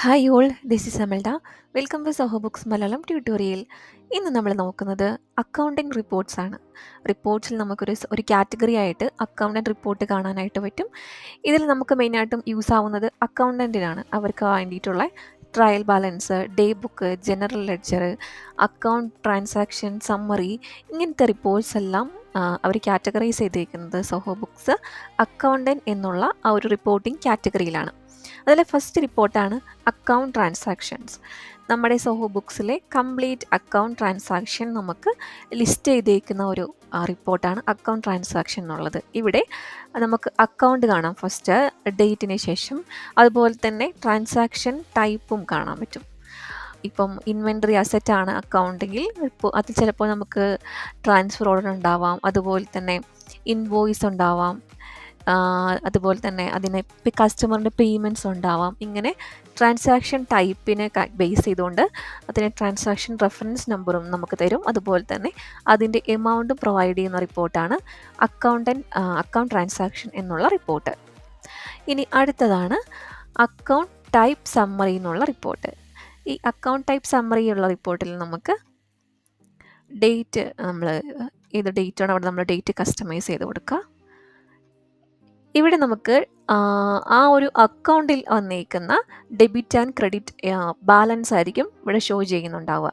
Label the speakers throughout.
Speaker 1: Hi all, this is Amalda. Welcome to Zoho Books Malayalam tutorial. ഇന്ന് നമ്മൾ നോക്കുന്നത് അക്കൗണ്ടിങ് റിപ്പോർട്ട്സ് ആണ്. റിപ്പോർട്ട്സിൽ നമുക്കൊരു കാറ്റഗറി ആയിട്ട് അക്കൗണ്ടൻറ്റ് റിപ്പോർട്ട് കാണാനായിട്ട് പറ്റും. ഇതിൽ നമുക്ക് മെയിനായിട്ടും യൂസ് ആവുന്നത് അക്കൗണ്ടൻറ്റിനാണ്. അവർക്ക് വേണ്ടിയിട്ടുള്ള trial balance, day book, general ledger, account transaction summary, ഇങ്ങനത്തെ റിപ്പോർട്ട്സ് എല്ലാം അവർ കാറ്റഗറൈസ് ചെയ്തേക്കുന്നത് സോഹോ ബുക്സ് അക്കൗണ്ടൻറ്റ് എന്നുള്ള ആ ഒരു റിപ്പോർട്ടിംഗ് കാറ്റഗറിയിലാണ്. അതിലെ ഫസ്റ്റ് റിപ്പോർട്ടാണ് അക്കൗണ്ട് ട്രാൻസാക്ഷൻസ്. നമ്മുടെ സോഹോ ബുക്സിലെ കംപ്ലീറ്റ് അക്കൗണ്ട് ട്രാൻസാക്ഷൻ നമുക്ക് ലിസ്റ്റ് ചെയ്തേക്കുന്ന ഒരു റിപ്പോർട്ടാണ് അക്കൗണ്ട് ട്രാൻസാക്ഷൻ എന്നുള്ളത്. ഇവിടെ നമുക്ക് അക്കൗണ്ട് കാണാം ഫസ്റ്റ്, ഡേറ്റിന് ശേഷം, അതുപോലെ തന്നെ ട്രാൻസാക്ഷൻ ടൈപ്പും കാണാൻ പറ്റും. ഇപ്പം ഇൻവെൻട്രി അസറ്റാണ് അക്കൗണ്ടെങ്കിൽ ഇപ്പോൾ അത് ചിലപ്പോൾ നമുക്ക് ട്രാൻസ്ഫർ ഓർഡർ ഉണ്ടാവാം, അതുപോലെ തന്നെ ഇൻവോയ്സ് ഉണ്ടാവാം, അതുപോലെ തന്നെ അതിനെ കസ്റ്റമറിൻ്റെ പേയ്മെൻറ്റ്സ് ഉണ്ടാവാം. ഇങ്ങനെ ട്രാൻസാക്ഷൻ ടൈപ്പിനെ ബേസ് ചെയ്തുകൊണ്ട് അതിന് ട്രാൻസാക്ഷൻ റെഫറൻസ് നമ്പറും നമുക്ക് തരും. അതുപോലെ തന്നെ അതിൻ്റെ എമൗണ്ടും പ്രൊവൈഡ് ചെയ്യുന്ന റിപ്പോർട്ടാണ് അക്കൗണ്ട് ട്രാൻസാക്ഷൻ എന്നുള്ള റിപ്പോർട്ട്. ഇനി അടുത്തതാണ് അക്കൗണ്ട് ടൈപ്പ് സമ്മറി എന്നുള്ള റിപ്പോർട്ട്. ഈ അക്കൗണ്ട് ടൈപ്പ് സമ്മറി ഉള്ള റിപ്പോർട്ടിൽ നമുക്ക് ഡേറ്റ്, ഏത് ഡേറ്റാണ് അവിടെ നമ്മൾ ഡേറ്റ് കസ്റ്റമൈസ് ചെയ്ത് കൊടുക്കുക. ഇവിടെ നമുക്ക് ആ ഒരു അക്കൗണ്ടിൽ വന്നേക്കുന്ന ഡെബിറ്റ് ആൻഡ് ക്രെഡിറ്റ് ബാലൻസ് ആയിരിക്കും ഇവിടെ ഷോ ചെയ്യുന്നുണ്ടാവുക.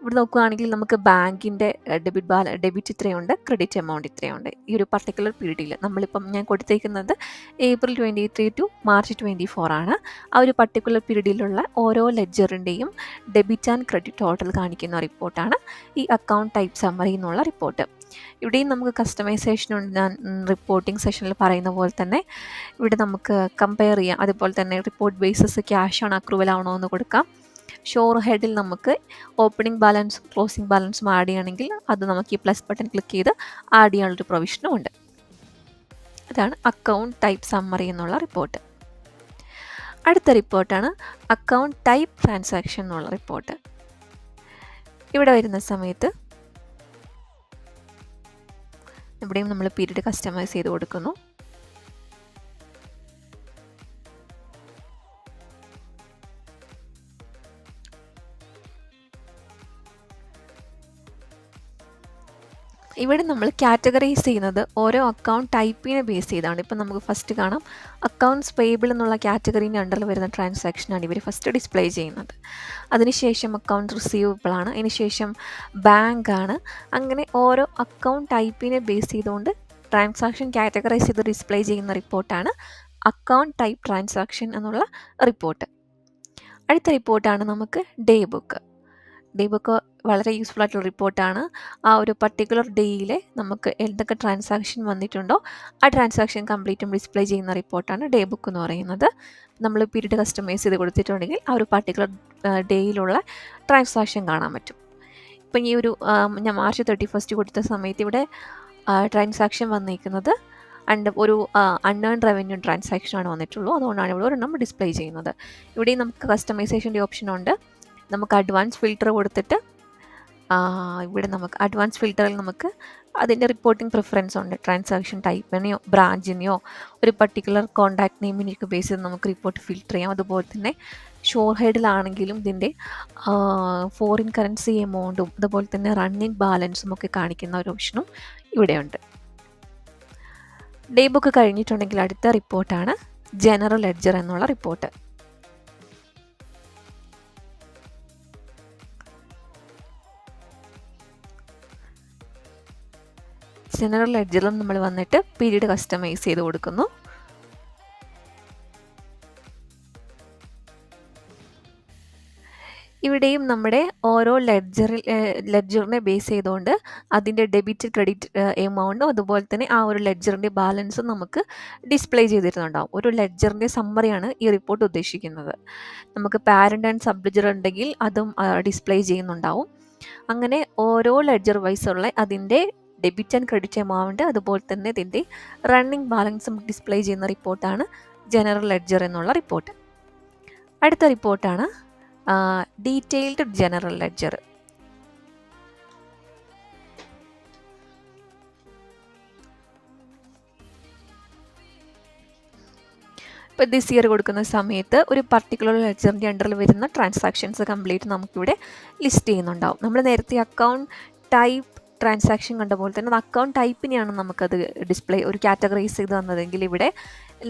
Speaker 1: ഇവിടെ നോക്കുകയാണെങ്കിൽ നമുക്ക് ബാങ്കിൻ്റെ ഡെബിറ്റ് ഇത്രയുണ്ട്, ക്രെഡിറ്റ് എമൗണ്ട് ഇത്രയുണ്ട്. ഈ ഒരു പർട്ടിക്കുലർ പീരീഡിൽ ഞാൻ കൊടുത്തേക്കുന്നത് April 23 ടു March 24 ആണ്. ആ ഒരു പർട്ടിക്കുലർ പീരീഡിലുള്ള ഓരോ ലെഡ്ജറിൻ്റെയും ഡെബിറ്റ് ആൻഡ് ക്രെഡിറ്റ് ടോട്ടൽ കാണിക്കുന്ന റിപ്പോർട്ടാണ് ഈ അക്കൗണ്ട് ടൈപ്പ് സമ്മറി എന്നുള്ള റിപ്പോർട്ട്. ഇവിടെയും നമുക്ക് കസ്റ്റമൈസേഷൻ ഉണ്ട്. ഞാൻ റിപ്പോർട്ടിംഗ് സെഷനിൽ പറയുന്ന പോലെ തന്നെ ഇവിടെ നമുക്ക് കമ്പയർ ചെയ്യാം. അതുപോലെ തന്നെ റിപ്പോർട്ട് ബേസിസ് ക്യാഷ് ആണോ അക്രൂവൽ ആണോ എന്ന് കൊടുക്കാം. ഷോർ ഹെഡിൽ നമുക്ക് ഓപ്പണിംഗ് ബാലൻസും ക്ലോസിംഗ് ബാലൻസും ആഡ് ചെയ്യണമെങ്കിൽ അത് നമുക്ക് ഈ പ്ലസ് ബട്ടൺ ക്ലിക്ക് ചെയ്ത് ആഡ് ചെയ്യാനുള്ളൊരു പ്രൊവിഷനും ഉണ്ട്. അതാണ് അക്കൗണ്ട് ടൈപ്പ് സമ്മറി എന്നുള്ള റിപ്പോർട്ട്. അടുത്ത റിപ്പോർട്ടാണ് അക്കൗണ്ട് ടൈപ്പ് ട്രാൻസാക്ഷൻ എന്നുള്ള റിപ്പോർട്ട്. ഇവിടെ വരുന്ന സമയത്ത് ഇവിടെയും നമ്മൾ പീരീഡ് കസ്റ്റമൈസ് ചെയ്ത് കൊടുക്കുന്നു. ഇവിടെ നമ്മൾ കാറ്റഗറൈസ് ചെയ്യുന്നത് ഓരോ അക്കൗണ്ട് ടൈപ്പിനെ ബേസ് ചെയ്താണ്. ഇപ്പം നമുക്ക് ഫസ്റ്റ് കാണാം അക്കൗണ്ട്സ് പേയബിൾ എന്നുള്ള കാറ്റഗറീൻ്റെ അണ്ടറിൽ വരുന്ന ട്രാൻസാക്ഷനാണ് ഇവർ ഫസ്റ്റ് ഡിസ്പ്ലേ ചെയ്യുന്നത്. അതിനുശേഷം അക്കൗണ്ട് റിസീവബിൾ ആണ്, അതിനുശേഷം ബാങ്ക് ആണ്. അങ്ങനെ ഓരോ അക്കൗണ്ട് ടൈപ്പിനെ ബേസ് ചെയ്തുകൊണ്ട് ട്രാൻസാക്ഷൻ കാറ്റഗറൈസ് ചെയ്ത് ഡിസ്പ്ലേ ചെയ്യുന്ന റിപ്പോർട്ടാണ് അക്കൗണ്ട് ടൈപ്പ് ട്രാൻസാക്ഷൻ എന്നുള്ള റിപ്പോർട്ട്. അടുത്ത റിപ്പോർട്ടാണ് നമുക്ക് ഡേ ബുക്ക്. ഡേ ബുക്ക് വളരെ യൂസ്ഫുൾ ആയിട്ടുള്ള റിപ്പോർട്ടാണ്. ആ ഒരു പർട്ടിക്കുലർ ഡേയിൽ നമുക്ക് എന്തൊക്കെ ട്രാൻസാക്ഷൻ വന്നിട്ടുണ്ടോ ആ ട്രാൻസാക്ഷൻ കംപ്ലീറ്റും ഡിസ്പ്ലേ ചെയ്യുന്ന റിപ്പോർട്ടാണ് ഡേ ബുക്ക് എന്ന് പറയുന്നത്. നമ്മൾ പീരീഡ് കസ്റ്റമൈസ് ചെയ്ത് കൊടുത്തിട്ടുണ്ടെങ്കിൽ ആ ഒരു പർട്ടിക്കുലർ ഡേയിലുള്ള ട്രാൻസാക്ഷൻ കാണാൻ പറ്റും. ഇപ്പം ഈ ഒരു ഞാൻ March 31 കൊടുത്ത സമയത്ത് ഇവിടെ ട്രാൻസാക്ഷൻ വന്നിരിക്കുന്നത് ഒരു അൺഏൺ റവന്യൂ ട്രാൻസാക്ഷനാണ് വന്നിട്ടുള്ളൂ. അതുകൊണ്ടാണ് ഇവിടെ ഒരെണ്ണം ഡിസ്പ്ലേ ചെയ്യുന്നത്. ഇവിടെയും നമുക്ക് കസ്റ്റമൈസേഷൻ്റെ ഓപ്ഷൻ ഉണ്ട്. നമുക്ക് അഡ്വാൻസ് ഫിൽറ്റർ കൊടുത്തിട്ട് ഇവിടെ നമുക്ക് അഡ്വാൻസ് ഫിൽറ്ററിൽ നമുക്ക് അതിൻ്റെ റിപ്പോർട്ടിംഗ് പ്രിഫറൻസ് ഉണ്ട്. ട്രാൻസാക്ഷൻ ടൈപ്പിനെയോ ബ്രാഞ്ചിനെയോ ഒരു പർട്ടിക്കുലർ കോൺടാക്ട് നെയിമിനെയൊക്കെ ബേസ് ചെയ്ത് നമുക്ക് റിപ്പോർട്ട് ഫിൽറ്റർ ചെയ്യാം. അതുപോലെ തന്നെ ഷോർ ഹെഡിലാണെങ്കിലും ഇതിൻ്റെ ഫോറിൻ കറൻസി എമൗണ്ടും അതുപോലെ തന്നെ റണ്ണിങ് ബാലൻസും ഒക്കെ കാണിക്കുന്ന ഒരു ഓപ്ഷനും ഇവിടെയുണ്ട്. ഡേ ബുക്ക് കഴിഞ്ഞിട്ടുണ്ടെങ്കിൽ അടുത്ത റിപ്പോർട്ടാണ് ജനറൽ ലെഡ്ജർ എന്നുള്ള റിപ്പോർട്ട്. ജനറൽ ലെഡ്ജറിലും നമ്മൾ വന്നിട്ട് പീരീഡ് കസ്റ്റമൈസ് ചെയ്ത് കൊടുക്കുന്നു. ഇവിടെയും നമ്മുടെ ഓരോ ലെഡ്ജറിനെ ബേസ് ചെയ്തുകൊണ്ട് അതിൻ്റെ ഡെബിറ്റ് ക്രെഡിറ്റ് എമൗണ്ടും അതുപോലെ തന്നെ ആ ഒരു ലെഡ്ജറിൻ്റെ ബാലൻസും നമുക്ക് ഡിസ്പ്ലേ ചെയ്തിരുന്നുണ്ടാവും. ഒരു ലെഡ്ജറിൻ്റെ സമ്മറിയാണ് ഈ റിപ്പോർട്ട് ഉദ്ദേശിക്കുന്നത്. നമുക്ക് പാരൻ്റ് ആൻഡ് സബ് ലെഡ്ജർ ഉണ്ടെങ്കിൽ അതും ഡിസ്പ്ലേ ചെയ്യുന്നുണ്ടാവും. അങ്ങനെ ഓരോ ലെഡ്ജർ വൈസ് ഉള്ള അതിൻ്റെ ഡെബിറ്റ് ആൻഡ് ക്രെഡിറ്റ് എമൗണ്ട് അതുപോലെ തന്നെ ഇതിൻ്റെ റണ്ണിങ് ബാലൻസും ഡിസ്പ്ലേ ചെയ്യുന്ന റിപ്പോർട്ടാണ് ജനറൽ ലെഡ്ജർ എന്നുള്ള റിപ്പോർട്ട്. അടുത്ത റിപ്പോർട്ടാണ് ഡീറ്റെയിൽഡ് ജനറൽ ലെഡ്ജർ. ഇപ്പോൾ ദിസ് ഇയർ കൊടുക്കുന്ന സമയത്ത് ഒരു പർട്ടിക്കുലർ ലെഡ്ജറിൻ്റെ അണ്ടറിൽ വരുന്ന ട്രാൻസാക്ഷൻസ് കംപ്ലീറ്റ് നമുക്കിവിടെ ലിസ്റ്റ് ചെയ്യുന്നുണ്ടാവും. നമ്മൾ നേരത്തെ അക്കൗണ്ട് ടൈപ്പ് ട്രാൻസാക്ഷൻ കണ്ട പോലെ തന്നെ അത് അക്കൗണ്ട് ടൈപ്പിനെയാണ് നമുക്കത് ഡിസ്പ്ലേ ഒരു കാറ്റഗറൈസ് ചെയ്ത് തന്നതെങ്കിൽ ഇവിടെ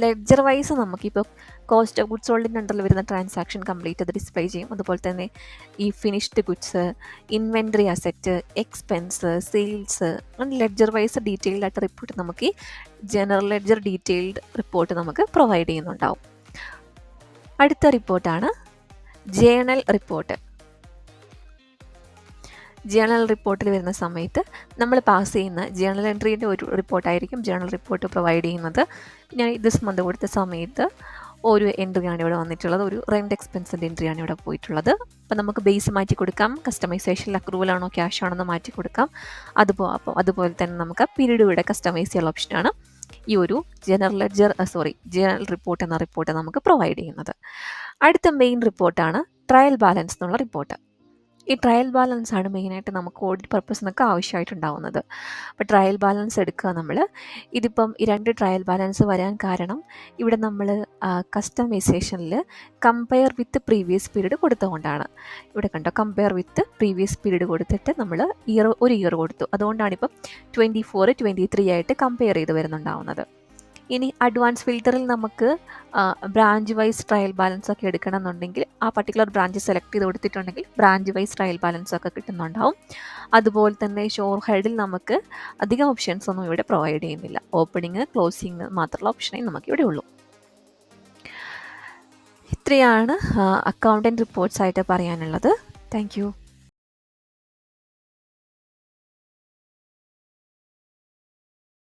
Speaker 1: ലെഡ്ജർ വൈസ് നമുക്കിപ്പോൾ കോസ്റ്റ് ഓഫ് ഗുഡ്സ് സോൾഡിൻ്റെ അണ്ടറിൽ വരുന്ന ട്രാൻസാക്ഷൻ കംപ്ലീറ്റ് അത് ഡിസ്പ്ലേ ചെയ്യും. അതുപോലെ തന്നെ ഈ finished goods, inventory asset, expense, sales, അങ്ങനെ ലെഡ്ജർ വൈസ് ഡീറ്റെയിൽഡ് ആയിട്ട് റിപ്പോർട്ട് നമുക്ക് ഈ ജനറൽ ലെഡ്ജർ ഡീറ്റെയിൽഡ് റിപ്പോർട്ട് നമുക്ക് പ്രൊവൈഡ് ചെയ്യുന്നുണ്ടാവും. അടുത്ത റിപ്പോർട്ടാണ് ജേണൽ റിപ്പോർട്ട്. ജേണൽ റിപ്പോർട്ടിൽ വരുന്ന സമയത്ത് നമ്മൾ പാസ് ചെയ്യുന്ന ജേണൽ എൻട്രീൻ്റെ ഒരു റിപ്പോർട്ടായിരിക്കും ജേണൽ റിപ്പോർട്ട് പ്രൊവൈഡ് ചെയ്യുന്നത്. ഞാൻ ദിസ് മന്ത് കൊടുത്ത സമയത്ത് ഒരു എൻട്രിയാണ് ഇവിടെ വന്നിട്ടുള്ളത്, ഒരു റെൻ്റ് എക്സ്പെൻസിൻ്റെ എൻട്രിയാണ് ഇവിടെ പോയിട്ടുള്ളത്. അപ്പോൾ നമുക്ക് ബേസ് മാറ്റി കൊടുക്കാം, കസ്റ്റമൈസേഷനിൽ അക്രൂവൽ ആണോ ക്യാഷ് ആണോ എന്ന് മാറ്റി കൊടുക്കാം. അതുപോലെ തന്നെ നമുക്ക് പീരീഡ് ഇവിടെ കസ്റ്റമൈസ് ചെയ്യാനുള്ള ഓപ്ഷനാണ് ഈ ഒരു ജേണൽ റിപ്പോർട്ട് എന്ന റിപ്പോർട്ട് നമുക്ക് പ്രൊവൈഡ് ചെയ്യുന്നത്. അടുത്ത മെയിൻ റിപ്പോർട്ടാണ് ട്രയൽ ബാലൻസ് എന്നുള്ള റിപ്പോർട്ട്. ഈ ട്രയൽ ബാലൻസ് ആണ് മെയിനായിട്ട് നമുക്ക് ഓഡിറ്റ് പർപ്പസിനൊക്കെ ആവശ്യമായിട്ടുണ്ടാവുന്നത്. അപ്പോൾ ട്രയൽ ബാലൻസ് എടുക്കുക നമ്മൾ. ഇതിപ്പം ഈ 2 ട്രയൽ ബാലൻസ് വരാൻ കാരണം ഇവിടെ നമ്മൾ കസ്റ്റമൈസേഷനിൽ കമ്പയർ വിത്ത് പ്രീവിയസ് പീരീഡ് കൊടുത്തുകൊണ്ടാണ്. ഇവിടെ കണ്ടോ, കമ്പയർ വിത്ത് പ്രീവിയസ് പീരീഡ് കൊടുത്തിട്ട് നമ്മൾ ഒരു ഇയർ കൊടുത്തു. അതുകൊണ്ടാണിപ്പം 24, 23 ആയിട്ട് കമ്പയർ ചെയ്ത് വരുന്നുണ്ടാവുന്നത്. ഇനി അഡ്വാൻസ് ഫിൽറ്ററിൽ നമുക്ക് ബ്രാഞ്ച് വൈസ് ട്രയൽ ബാലൻസ് ഒക്കെ എടുക്കണം എന്നുണ്ടെങ്കിൽ ആ പർട്ടിക്കുലർ ബ്രാഞ്ച് സെലക്ട് ചെയ്ത് കൊടുത്തിട്ടുണ്ടെങ്കിൽ ബ്രാഞ്ച് വൈസ് ട്രയൽ ബാലൻസ് ഒക്കെ കിട്ടുന്നുണ്ടാവും. അതുപോലെ തന്നെ ഷോർ ഹെഡിൽ നമുക്ക് അധികം ഓപ്ഷൻസ് ഒന്നും ഇവിടെ പ്രൊവൈഡ് ചെയ്യുന്നില്ല. ഓപ്പണിങ്, ക്ലോസിങ് മാത്രമുള്ള ഓപ്ഷനേ നമുക്കിവിടെ ഉള്ളൂ. ഇത്രയാണ് അക്കൗണ്ടൻറ്റ് റിപ്പോർട്ട്സ് ആയിട്ട് പറയാനുള്ളത്. Thank you.